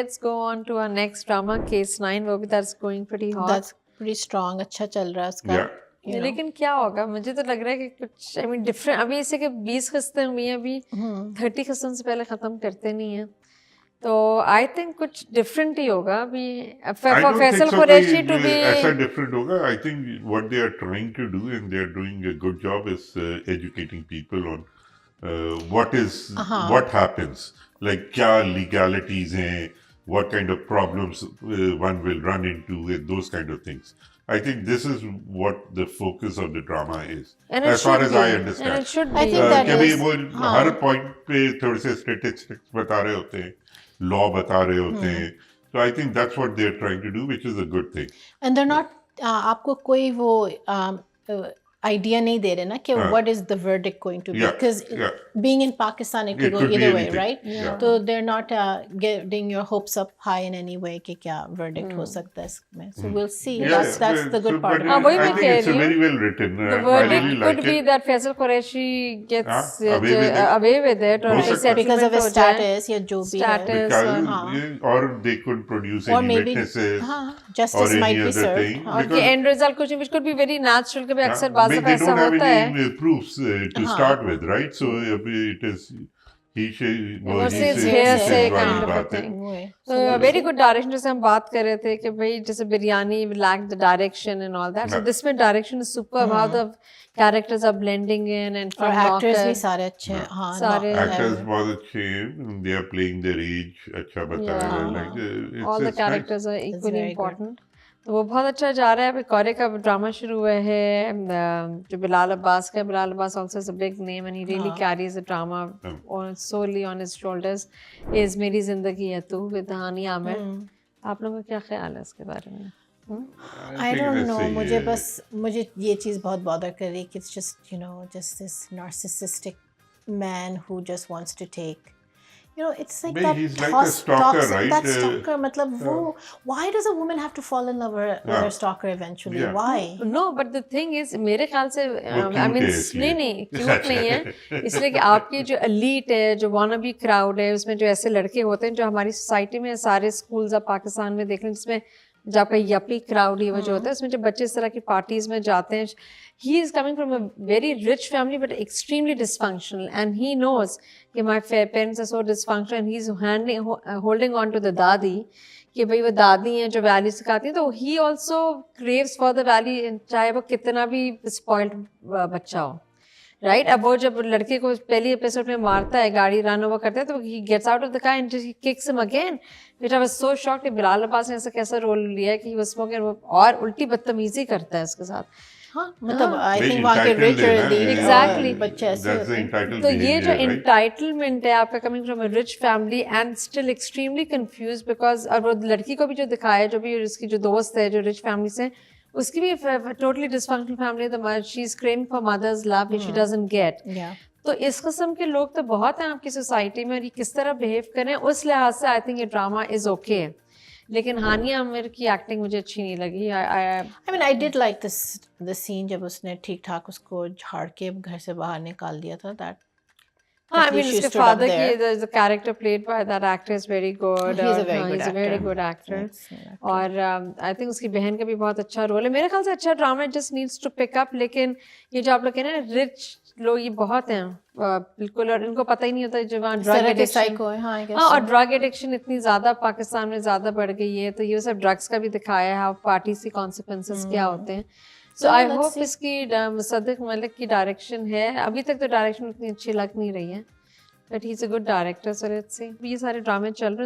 Let's go on to our next drama, Case 9. वो भी that's going pretty hot. That's pretty strong. अच्छा चल रहा है उसका. Yeah. You know. लेकिन क्या होगा, मुझे तो लग रहा है कि कुछ डिफरेंट. अभी इसे कि 20 किस्तें हुई हैं, अभी 30 किस्तों से पहले खत्म करते नहीं हैं, तो आई थिंक कुछ डिफरेंट ही होगा अभी. फैसल कुरैशी टू बी ऐसा डिफरेंट होगा. I think what they are trying to do and they are doing a good job is educating people on what happens, like क्या legalities हैं, what kind of problems one will run into with those kind of things. I think this is what the focus of the drama is, as far as I understand. And it should be. I think that कभी is, वो हर point पे थोड़े से statistics बता रहे होते हैं, law बता रहे होते हैं. So I think that's what they're trying to do, which is a good thing. And they're not आपको कोई वो idea नहीं दे रहे ना कि what is the verdict going to be, because being in Pakistan it could go either way, right? So they're not getting your hopes up high in any way कि क्या verdict हो सकता है इसमें. So we'll see. That's the good part. हाँ, वही मैं I think कह it's रही हूँ. very well written. The I verdict really like could be it. that Faisal Qureshi gets away with it. or हो सकता है. because of his status या जो भी है. status Or they could produce Or any maybe witnesses justice or might any be other served. thing. और कि end result कुछ which could be very natural कि भी अक्सर बात they ऐसा don't have होता है. any proofs to start with, right? So it is he versus says hearsay वाली kind of a बात है. thing. वही. So very good direction, जैसे हम बात कर रहे थे कि भाई जैसे biryani lacked the direction and all that. So this में direction is superb. How the characters are blending in and और from actors Knocker. भी सारे अच्छे हैं. हाँ, सारे Actors बहुत अच्छे हैं. They are playing their age. अच्छा बता रहे हैं. Like all the it's characters are equally very good. important. तो वो बहुत अच्छा जा रहा है. अभी कौरे का ड्रामा शुरू हुआ है जो बिलाल अब्बास का. Bilal Abbas also is a big name and he really carries the drama solely on his shoulders. is मेरी जिंदगी है तू with हानिया आमिर. आप लोगों का क्या ख्याल है इसके बारे में? I don't know. मुझे ये चीज़ बहुत bother कर रही है कि it's just this narcissistic man who just wants to take. It's like But that. he's like a stalker, right? That stalker, मतलब वो. Why does a woman have to fall in love with her stalker eventually? Yeah. Why? No, but the thing is मेरे ख्याल से I mean नहीं cute नहीं है. इसलिए कि आपकी जो elite है, जो wannabe crowd है, उसमें जो ऐसे लड़के होते हैं जो हमारी सोसाइटी में सारे स्कूल्स आप पाकिस्तान में देख लें जिसमें जो आपका यपी क्राउड ही वो जो होता है उसमें जो बच्चे इस तरह की पार्टीज में जाते हैं. He is coming from a very rich family but extremely dysfunctional and he knows कि my parents are so dysfunctional. He is holding on to the dadi कि भाई वो दादी हैं जो वैल्यू सिखाती हैं. तो he also craves for the value चाहे वो कितना भी स्पॉइल्ड बच्चा हो. राइट अब वो जब लड़के को पहली एपिसोड में मारता है, गाड़ी रन ओवर करता है, तो he gets out of the car and he kicks him again. Which I was so shocked कि बिलाल अब्बास ने ऐसा कैसा रोल लिया है कि वो स्मोकिंग और उल्टी बदतमीजी करता है उसके साथ. हाँ मतलब आई थिंक वहाँ के रिच Exactly. बच्चे ऐसे होते हैं. तो ये जो इंटाइटलमेंट है आपका coming from a rich family and still extremely confuse because और वो लड़की को भी जो दिखाया जो भी उसकी जो दोस्त है जो रिच फैमिली से उसकी भी totally dysfunctional family. She is craving for mother's love which she doesn't get. तो इस किस्म के लोग तो बहुत हैं आपकी सोसाइटी में और ये किस तरह बिहेव करें उस लिहाज से आई थिंक ये ड्रामा इज ओके. लेकिन हानिया आमिर की एक्टिंग मुझे अच्छी नहीं लगी. I mean I did like the scene जब उसने ठीक ठाक उसको झाड़ के घर से बाहर निकाल दिया था. That हाँ, I mean उसके father की the character played by that actor is very good. He's a very good actor. और I think उसकी बहन का भी बहुत अच्छा रोल है. मेरे ख्याल से अच्छा drama just needs to pick up. लेकिन ये जो आप लोग कह रहे हैं रिच लोग ये बहुत हैं बिल्कुल और इनको पता ही नहीं होता जब ड्रग एडिक्शन और ड्रग एडिक्शन इतनी ज़्यादा पाकिस्तान में ज़्यादा बढ़ गई है. तो ये सब ड्रग्स का भी दिखाया है, हाउ पार्टीज की कॉन्सिक्वेंसेस क्या होते हैं. सो आई होप इसकी मुसद्दिक मलिक की डायरेक्शन है. अभी तक तो डायरेक्शन उतनी अच्छी लग नहीं रही है but he is a good director. So let's see. ये सारे ड्रामे चल रहे हैं.